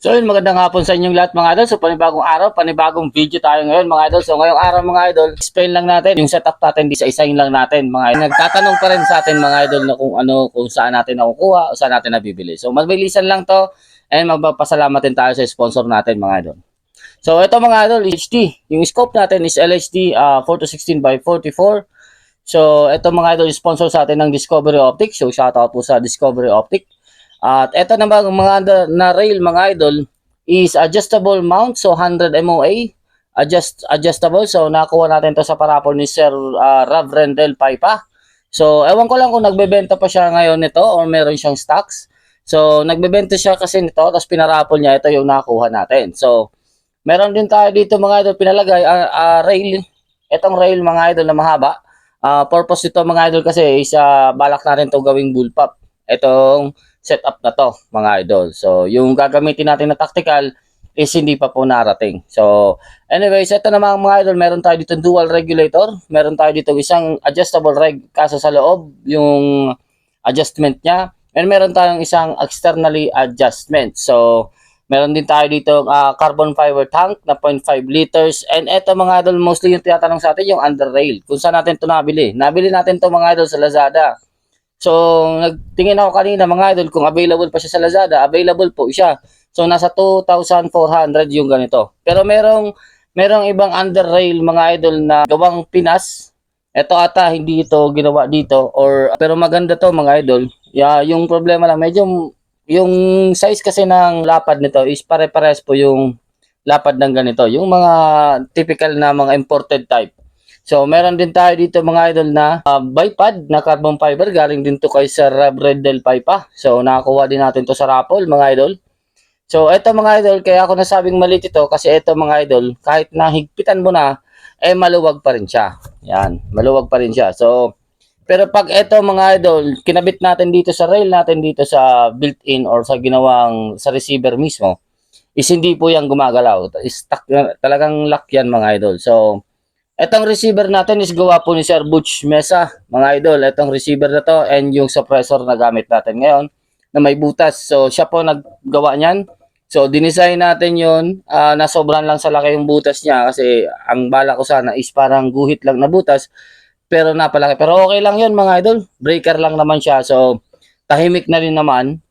So yun, magandang hapon sa inyong lahat mga idol. So panibagong araw, panibagong video tayo ngayon mga idol. So ngayong araw mga idol, explain lang natin yung setup natin, di sa isahin lang natin mga idol. Nagtatanong pa rin sa atin mga idol na kung saan natin nakukuha o saan natin nabibili. So mabilisan lang to and magpapasalamat din tayo sa sponsor natin mga idol. So ito mga idol, HD. Yung scope natin is LHD 4 to 16 by 44. So ito mga idol, sponsor sa atin ng Discovery Optics. So shoutout po sa Discovery Optics. At ito naman mga na rail mga idol is adjustable mount, so 100 MOA adjustable. So nakuha natin to sa parapol ni Sir Rav Rendel Paipa. So ewan ko lang kung nagbebenta pa siya ngayon nito or meron siyang stocks. So nagbebenta siya kasi nito tapos pinarapol niya, ito yung nakuha natin. So meron din tayo dito mga idol pinalagay rail. Itong rail mga idol na mahaba. Purpose nito mga idol kasi is balak na rin to gawing bullpup. Itong setup na to mga idol. So yung gagamitin natin na tactical is hindi pa po narating. So anyways, ito naman mga idol, meron tayo dito dual regulator. Meron tayo dito isang adjustable reg kaso sa loob yung adjustment niya. And meron tayong isang externally adjustment. So meron din tayo dito carbon fiber tank na 0.5 liters. And ito mga idol, mostly yung tinatanong sa atin yung under rail. Kung saan natin ito nabili? Nabili natin to mga idol sa Lazada. So, nagtingin ako kanina mga idol kung available pa siya sa Lazada. Available po siya. So, nasa 2,400 yung ganito. Pero merong ibang under rail mga idol na gawang Pinas. Ito ata hindi ito ginawa dito pero maganda to mga idol. Yung problema lang medyo yung size kasi ng lapad nito is pare-pares po yung lapad ng ganito. Yung mga typical na mga imported type. So, meron din tayo dito mga idol na bipod na carbon fiber. Galing din to kay Sir Rav Rendel Paipa. So, nakakuha din natin to sa raffle mga idol. So, eto mga idol, kaya ako nasabing maliit ito kasi eto mga idol, kahit nahigpitan mo na, maluwag pa rin siya. Yan, maluwag pa rin siya. So, pero pag eto mga idol, kinabit natin dito sa rail natin dito sa built-in or sa ginawang sa receiver mismo, is hindi po yan gumagalaw. Stuck, talagang lock yan mga idol. So, etong receiver natin is gawa po ni Sir Butch Mesa, mga idol. Etong receiver na to and yung suppressor na gamit natin ngayon na may butas. So, siya po naggawa niyan. So, dinesign natin yun. Na sobrang lang sa laki yung butas niya kasi ang bala ko sana is parang guhit lang na butas pero napalaki. Pero okay lang yun mga idol. Breaker lang naman siya. So, tahimik na rin naman.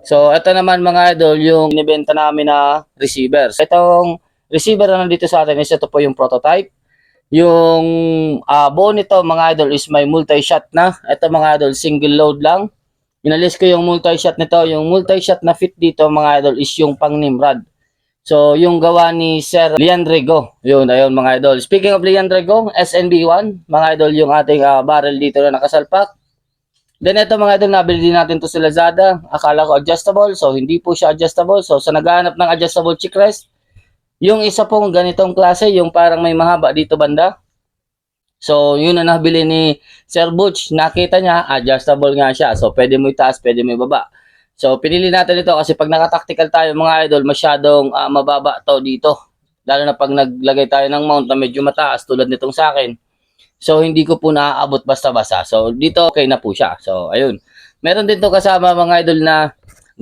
So, ito naman mga idol yung inibenta namin na receiver. Itong receiver na nandito sa atin is ito po yung prototype. Yung buo nito mga idol is may multi-shot na. Ito mga idol, single load lang. Inalis ko yung multi-shot nito. Yung multi-shot na fit dito mga idol is yung pang Nimrod. So, yung gawa ni Sir Leandrego. Yun, ayun mga idol. Speaking of Leandrego, SNB1, mga idol yung ating barrel dito na nakasalpak. Then ito mga idol, nabili din natin to sa Lazada. Akala ko adjustable, so hindi po siya adjustable. So, sa naghahanap ng adjustable cheek rest, yung isa pong ganitong klase, yung parang may mahaba dito banda. So, yun na nabili ni Sir Butch. Nakita niya, adjustable nga siya. So, pwede mo itaas, pwede mo ibaba. So, pinili natin ito kasi pag naka-tactical tayo mga idol, masyadong mababa to dito. Lalo na pag naglagay tayo ng mount na medyo mataas tulad nitong sa akin. So, hindi ko po naaabot basta-basta. So, dito okay na po siya. So, ayun. Meron din to kasama mga idol na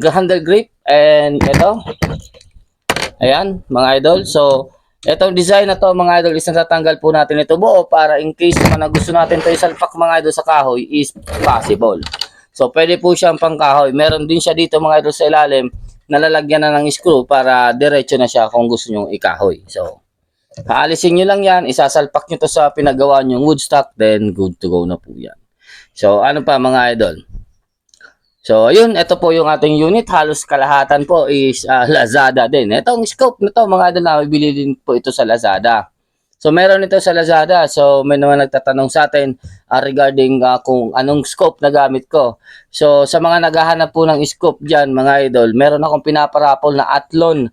handle grip. And ito. Ayan, mga idol. So, itong design na to, mga idol, is natatanggal po natin ito buo para in case naman na gusto natin ito isalpak, mga idol, sa kahoy is possible. So, pwede po siyang pangkahoy. Meron din siya dito, mga idol, sa ilalim, nalalagyan na ng screw para diretso na siya kung gusto nyo ikahoy. So, haalisin nyo lang yan, isasalpak nyo to sa pinagawa nyo wood stock, then good to go na po yan. So, ano pa, mga idol? So, ayun, ito po yung ating unit. Halos kalahatan po is Lazada din. Itong scope na to, mga idol, nabibili din po ito sa Lazada. So, meron ito sa Lazada. So, may naman nagtatanong sa atin regarding kung anong scope na gamit ko. So, sa mga naghahanap po ng scope dyan, mga idol, meron akong pinaparapol na Athlon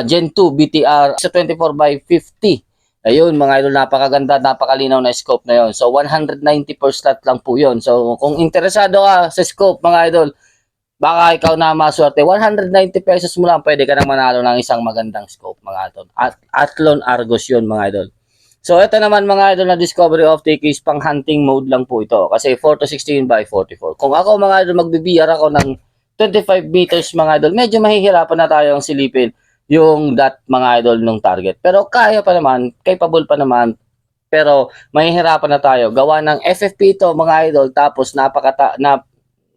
Gen 2 BTR sa 24x50. Ayun mga idol, napakaganda, napakalinaw na scope na yon. So 190 per slot lang po yon. So kung interesado ka sa scope mga idol, baka ikaw na maswerte, 190 pesos mo lang pwede ka nang manalo ng isang magandang scope mga idol. Athlon Argos yun mga idol. So ito naman mga idol na Discovery Optics is pang hunting mode lang po ito. Kasi 4 to 16 by 44. Kung ako mga idol magbibiyar ako ng 25 meters mga idol, medyo mahihirapan na tayong silipin yung dot mga idol nung target. Pero kaya pa naman, capable pa naman, pero mahihirapan na tayo. Gawa ng FFP ito mga idol, tapos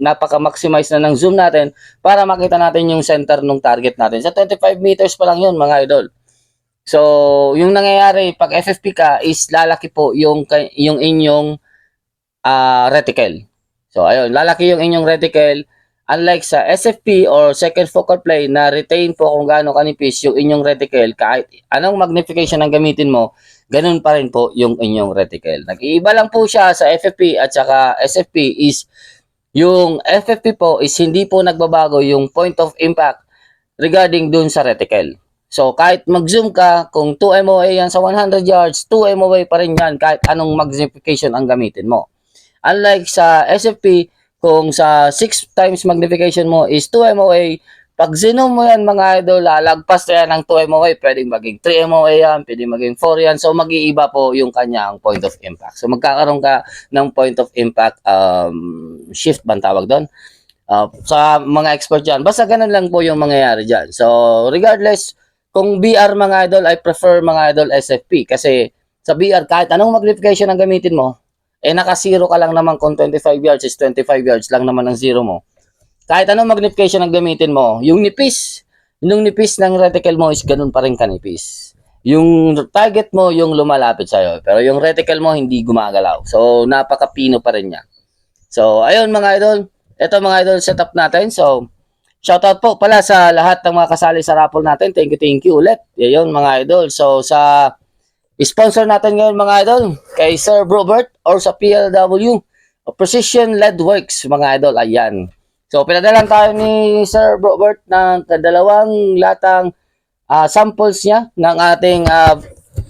napaka-maximize na ng zoom natin para makita natin yung center ng target natin. Sa 25 meters pa lang yun mga idol. So, yung nangyayari pag FFP ka is lalaki po yung inyong reticle. So, ayun, lalaki yung inyong reticle. Unlike sa SFP or second focal plane na retain po kung gaano kanipis yung inyong reticle, kahit anong magnification ang gamitin mo, ganun pa rin po yung inyong reticle. Nag-iiba lang po siya sa FFP at saka SFP is yung FFP po is hindi po nagbabago yung point of impact regarding dun sa reticle. So, kahit mag-zoom ka, kung 2 MOA yan sa 100 yards, 2 MOA pa rin yan kahit anong magnification ang gamitin mo. Unlike sa SFP, kung sa 6 times magnification mo is 2 MOA, pag zoom mo yan mga idol, lalagpas na yan ng 2 MOA, pwedeng maging 3 MOA yan, pwedeng maging 4 yan. So, mag-iiba po yung kanyang point of impact. So, magkakaroon ka ng point of impact shift bang tawag doon? Sa mga expert dyan. Basta ganun lang po yung mangyayari dyan. So, regardless, kung BR mga idol, I prefer mga idol SFP. Kasi sa BR, kahit anong magnification ang gamitin mo, naka-zero ka lang naman kung 25 yards is 25 yards lang naman ang zero mo. Kahit anong magnification ang gamitin mo, yung nipis ng reticle mo is ganun pa rin kanipis. Yung target mo, yung lumalapit sa'yo. Pero yung reticle mo, hindi gumagalaw. So, napaka-pino pa rin niya. So, ayun mga idol. Ito mga idol, setup natin. So, shoutout po pala sa lahat ng mga kasali sa raffle natin. Thank you ulit. Ayun mga idol. So, sa sponsor natin ngayon mga idol, kay Sir Robert or sa PLW, Precision LED Works mga idol, ayan. So, pinadalan tayo ni Sir Robert ng dalawang latang samples niya ng ating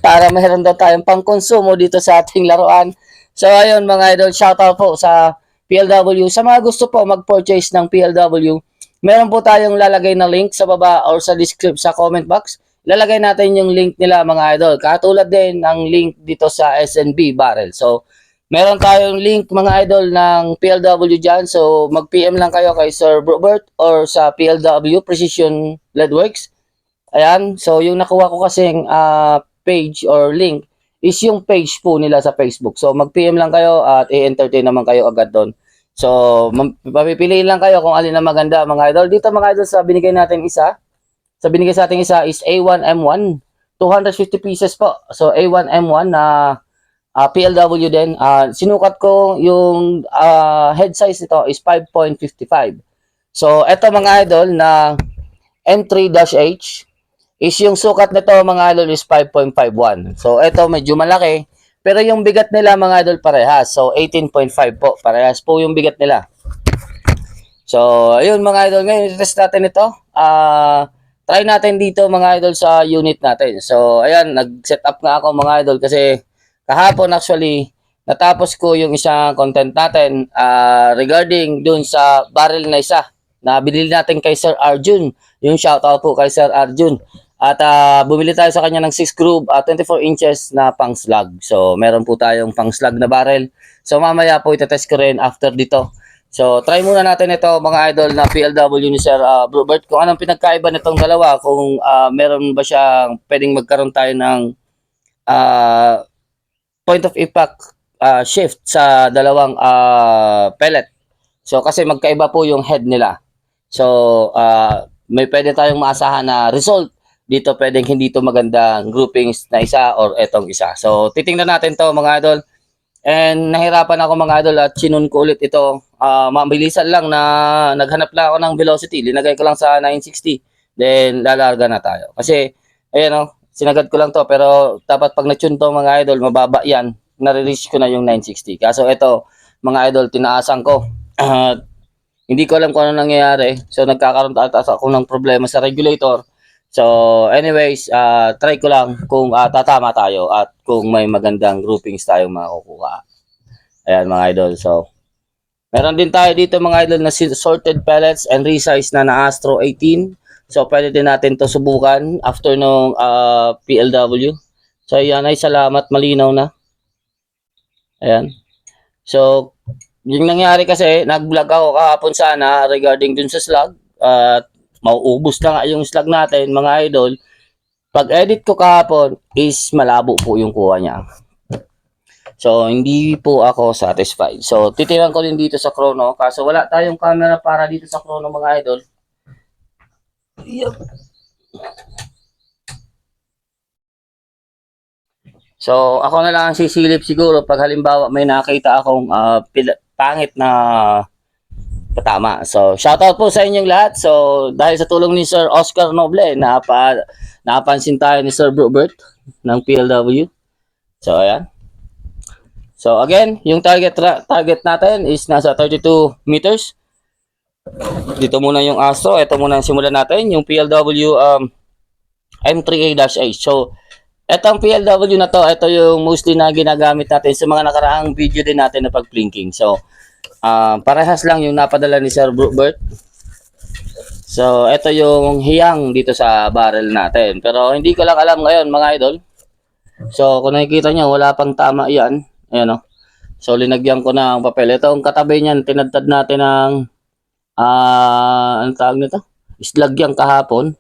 para meron daw tayong pangkonsumo dito sa ating laruan. So, ayun mga idol, shoutout po sa PLW. Sa mga gusto po mag-purchase ng PLW, meron po tayong lalagay na link sa baba or sa description sa comment box. Lalagay natin yung link nila mga idol. Katulad din ng link dito sa SNB Barrel. So, meron tayong link mga idol ng PLW dyan. So, mag-PM lang kayo kay Sir Robert or sa PLW Precision LED Works. Ayan. So, yung nakuha ko kasing page or link is yung page po nila sa Facebook. So, mag-PM lang kayo at i-entertain naman kayo agad doon. So, papipiliin lang kayo kung alin na maganda mga idol. Dito mga idol sa binigay natin isa. Sa binigay sa ating isa is A1M1. 250 pieces po. So, A1M1 na PLW din. Sinukat ko yung head size nito is 5.55. So, eto mga idol na M3-H is yung sukat nito mga idol is 5.51. So, eto medyo malaki. Pero yung bigat nila mga idol parehas. So, 18.5 po. Parehas po yung bigat nila. So, ayun mga idol. Ngayon, test natin ito. Try natin dito mga idol sa unit natin. So, ayan, nag-set up nga ako mga idol kasi kahapon actually, natapos ko yung isang content natin regarding dun sa barrel na isa na binili natin kay Sir Arjun. Yung shoutout po kay Sir Arjun. At bumili tayo sa kanya ng 6 groove 24 inches na pang slug. So, meron po tayong pang slug na barrel. So, mamaya po itetest ko rin after dito. So, try muna natin ito mga idol na PLW ni Sir Robert. Kung anong pinagkaiba nitong dalawa, kung meron ba siyang pwedeng magkaroon tayo ng point of impact shift sa dalawang pellet. So, kasi magkaiba po yung head nila. So, may pwede tayong maasahan na result. Dito pwedeng hindi to magandang groupings na isa or etong isa. So, titingnan natin to mga idol. And nahirapan ako mga idol at sinun ko ulit ito. Mabilisan lang na naghanap lang ako ng velocity. Linagay ko lang sa 960. Then lalarga na tayo. Kasi ayan sinagad ko lang to. Pero dapat pag na-tune to mga idol, mababa yan. Nare-reach ko na yung 960. Kaso ito mga idol, tinaasan ko. Hindi ko alam kung ano nangyayari. So nagkakaroon ako ng problema sa regulator. So, anyways, try ko lang kung tatama tayo at kung may magandang groupings tayong makukuha. Ayan mga idol. So, meron din tayo dito mga idol na sorted pellets and resize na Astro 18. So, pwede din natin to subukan after nung PLW. So, ayan ay salamat. Malinaw na. Ayan. So, yung nangyari kasi, nag-vlog ako kahapon sana regarding dun sa slug. At mauubos na nga yung slug natin, mga idol. Pag-edit ko kahapon is malabo po yung kuha niya. So, hindi po ako satisfied. So, titiran ko din dito sa Chrono. Kaso wala tayong camera para dito sa Chrono, mga idol. Yup. So, ako na lang ang sisilip siguro pag halimbawa may nakita akong pangit na patama. So, shoutout po sa inyong lahat. So, dahil sa tulong ni Sir Oscar Noble, napansin tayo ni Sir Robert ng PLW. So, ayan. So, again, yung target natin is nasa 32 meters. Dito muna yung Astro. Ito muna ang simulan natin. Yung PLW M3A-8. So, etong PLW na to, ito yung mostly na ginagamit natin sa mga nakaraang video din natin na pag-blinking. So, parehas lang yung napadala ni Sir Bert. So, ito yung hiyang dito sa barrel natin. Pero hindi ko lang alam ngayon, mga idol. So, kung nakikita nyo, wala pang tama yan. Ayan o. So, linagyan ko ng papel. Ito ang katabi niyan, tinadtad natin ng anong tawag nito? Islagyan kahapon.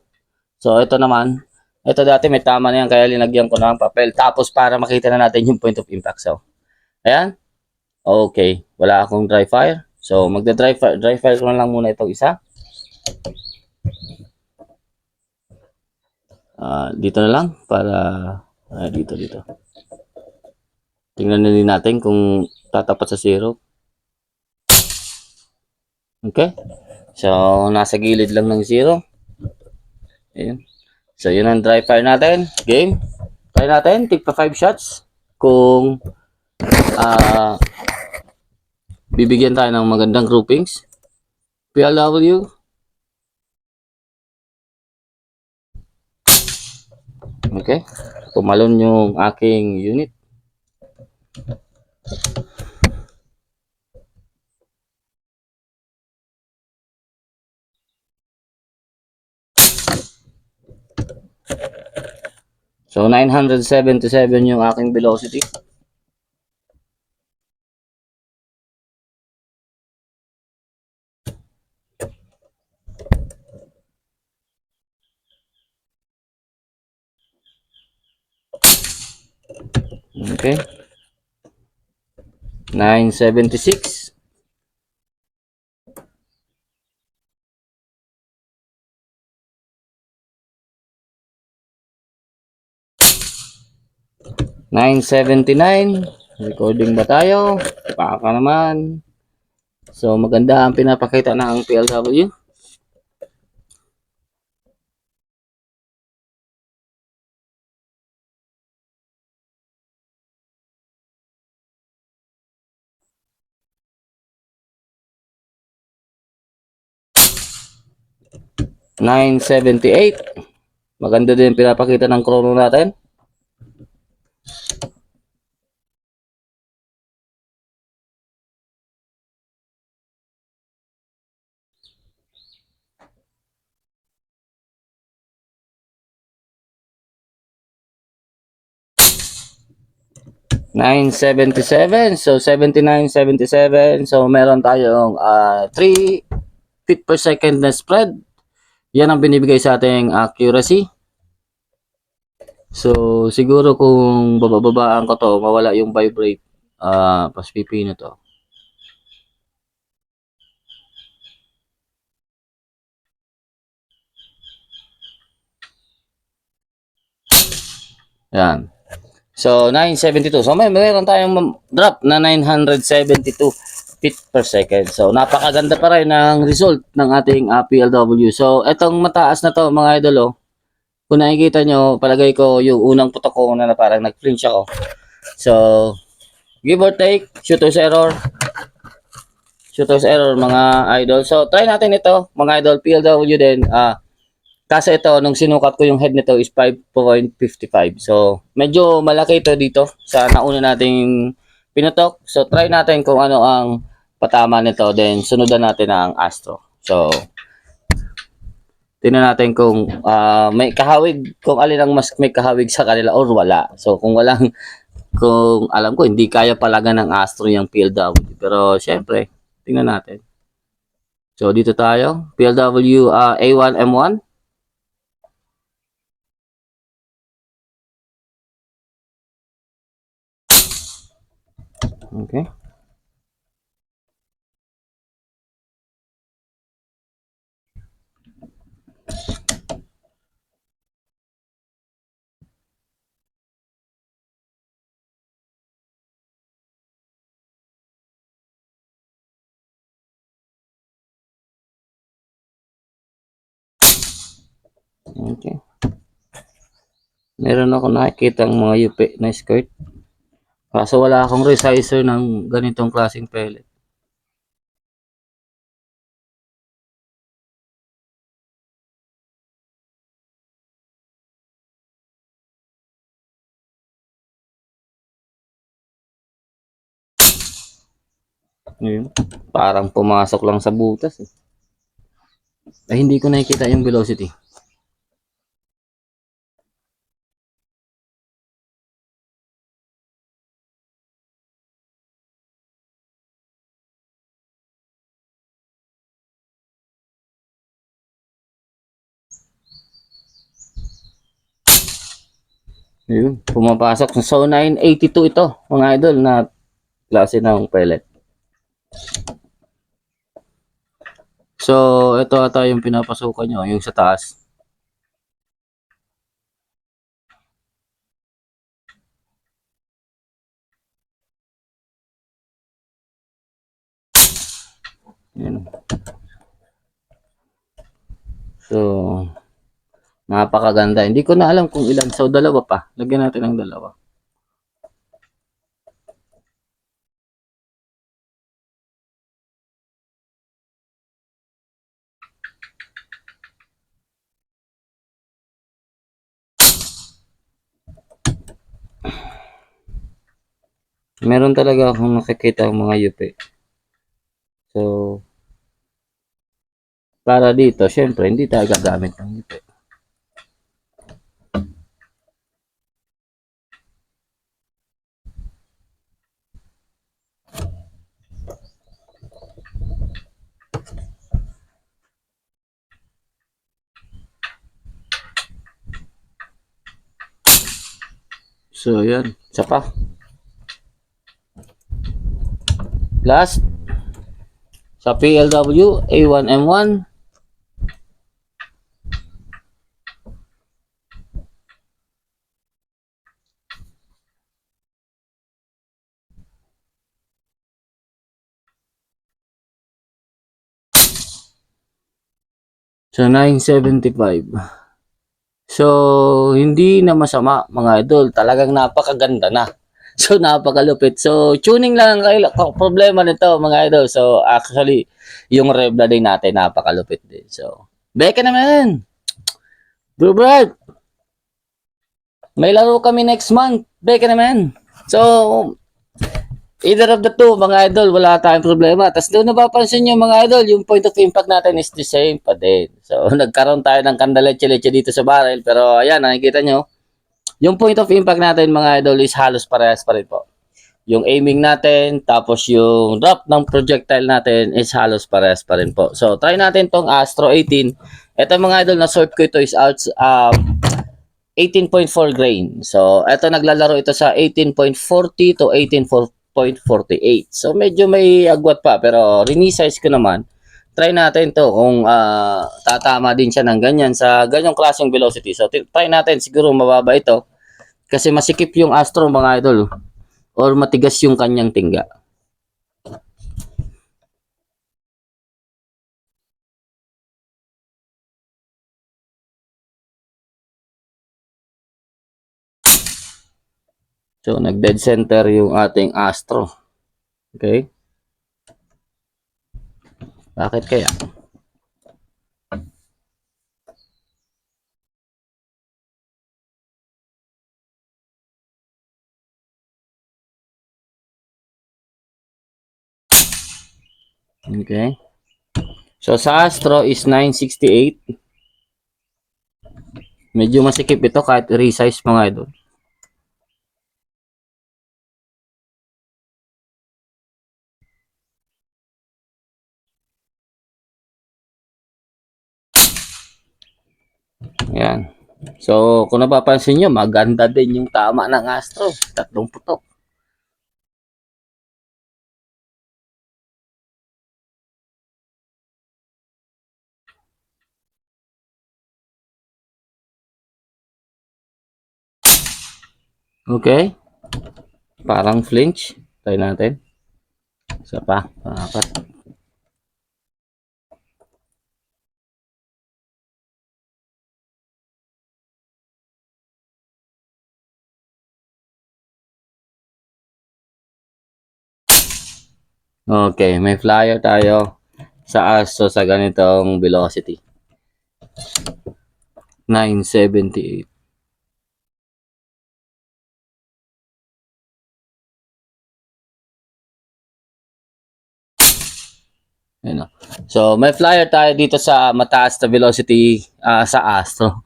So, ito naman. Ito dati may tama na yan, kaya linagyan ko ng papel. Tapos, para makita na natin yung point of impact. So, ayan. Okay. Wala akong dry fire. So, magda-dry fire ko na lang muna itong isa. Dito na lang para dito. Tingnan na din natin kung tatapat sa zero. Okay. So, nasa gilid lang ng zero. Ayun. So, yun ang dry fire natin. Game. Try natin. Tigpa 5 shots. Kung bibigyan tayo ng magandang groupings. PLW. Okay. Pumalon yung aking unit. So, 977 yung aking velocity. Okay. 976. Recording ba tayo? Baka naman. So, maganda ang pinapakita ng PLW. $978. Maganda din pinapakita ng chrono natin. $977. So, 79.77. So, meron tayong 3 feet per second na spread. Yan ang binibigay sa ating accuracy. So, siguro kung bababaan ko to, mawala yung vibrate. Pas pipino to. Yan. So, 972. So, meron tayong drop na 972 feet per second. So, napakaganda pa rin ng result ng ating PLW. So, etong mataas na to, mga idol, oh. Kung nakikita nyo, palagay ko yung unang putok ko na parang nag-flinch ako. So, give or take, shooter's error. Shooter's error, mga idol. So, try natin ito, mga idol. PLW din. Kasi ito, nung sinukat ko yung head nito is 5.55. So, medyo malaki ito dito sa nauna nating pinutok. So, try natin kung ano ang patama nito. Then, sundan natin ang Astro. So, tingnan natin kung may kahawig, kung alin ang mas may kahawig sa kanila or wala. So, kung walang Kung alam ko, hindi kaya palaga ng Astro yung PLW. Pero, syempre, tingnan natin. So, dito tayo. PLW A1M1. Okay. Okay. Meron ako nakikita ang mga yupi na skirt. Kaso wala akong resizer ng ganitong klaseng pellet. Yun. Parang pumasok lang sa butas eh. Ay, hindi ko nakikita yung velocity. Yun, pumapasok. So, 982 ito, mga idol, na klase ng pellet. So, ito ata yung pinapasukan nyo, yung sa taas. Yun. So, napakaganda. Hindi ko na alam kung ilan. So, dalawa pa. Lagyan natin ng dalawa. Meron talaga akong nakikita ang mga yupi. So, para dito, syempre, hindi tayo gagamit ng yupi. So, yan. Isa pa. Last, sa PLW A1M1. So, 975. So, hindi na masama, mga idol. Talagang napakaganda na. So, napakalupit. So, tuning lang ang problema nito, mga idol. So, actually, yung rev na din natin, napakalupit din. So, beka naman! Bro, Brad! May laro kami next month. Beka naman! So, either of the two, mga idol, wala tayong problema. Tapos doon napapansin nyo, mga idol, yung point of impact natin is the same pa din. So, nagkaroon tayo ng kandaleche-leche dito sa barrel. Pero, ayan, nakikita nyo, yung point of impact natin, mga idol, is halos parehas pa rin po. Yung aiming natin, tapos yung drop ng projectile natin is halos parehas pa rin po. So, try natin tong Astro 18. Ito, mga idol, na sort ko ito is out, 18.4 grain. So, ito naglalaro ito sa 18.40 to 18.48. So, medyo may agwat pa. Pero, resize ko naman. Try natin to kung tatama din siya ng ganyan sa ganyang klaseng velocity. So, try natin. Siguro mababa ito. Kasi masikip yung Astro, mga idol. Or matigas yung kanyang tingga. So, nag-dead center yung ating Astro. Okay? Bakit kaya? Okay? So, sa Astro is 968. Medyo masikip ito kahit resize, mga idol. So, kung napapansin nyo, maganda din yung tama ng Astro. 3 putok. Okay. Parang flinch. Try natin. Isa pa. Apat. Okay. May flyer tayo sa Astro sa ganitong velocity. 978. Ayun, so, may flyer tayo dito sa mataas na velocity sa Astro.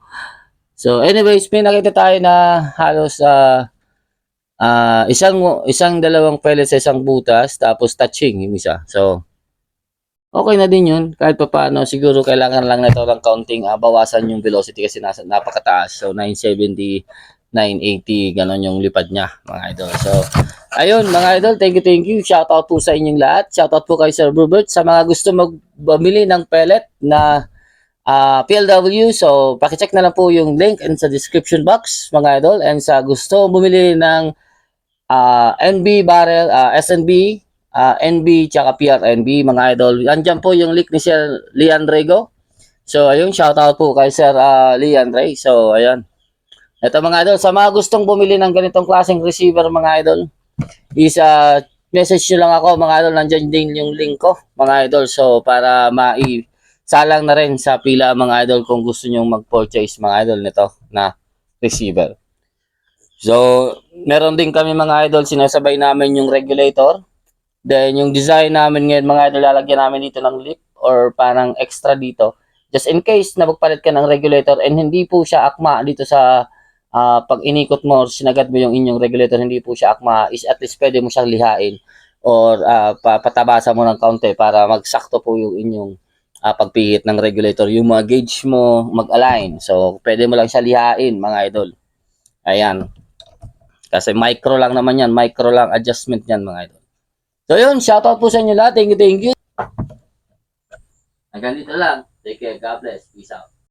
So, anyways, may nakita tayo na halos isang dalawang pellets sa isang butas, tapos touching yung isa. So, okay na din yun. Kahit pa paano, siguro kailangan lang na ito ng counting bawasan yung velocity kasi napakataas. So, 970, 980, ganon yung lipad niya, mga idol. So, ayun, mga idol, thank you. Shoutout po sa inyong lahat. Shoutout po kay Sir Robert sa mga gusto magbumili ng pellet na PLW. So, pakicheck na lang po yung link in sa description box, mga idol. And sa gusto bumili ng NB barrel, SNB, NB, tsaka PRNB, mga idol. Andyan po yung link ni Sir Lian Rego. So, ayun, shoutout po kay Sir Lian Ray. So, ayun. Ito mga idol, sa mga gustong bumili ng ganitong klaseng receiver, mga idol, is message nyo lang ako, mga idol. Nandyan din yung link ko, mga idol. So, para salang na rin sa pila, mga idol, kung gusto nyo mag-purchase, mga idol, nito na receiver. So, meron din kami, mga idol, sinasabay namin yung regulator. Then, yung design namin ngayon, mga idol, lalagyan namin dito ng lip or parang extra dito. Just in case na magpalit ka ng regulator and hindi po siya akma dito sa pag inikot mo or sinagat mo yung inyong regulator, hindi po siya akma, is at least pwede mo siyang lihain or patabasa mo ng kaunti para magsakto po yung inyong pagpihit ng regulator. Yung mga gauge mo mag-align. So, pwede mo lang siya lihain, mga idol. Ayan. Kasi micro lang naman yan. Micro lang adjustment yan, mga idol. So yun, shoutout po sa inyo lahat. Thank you. Hanggang dito lang. Take care. God bless. Peace out.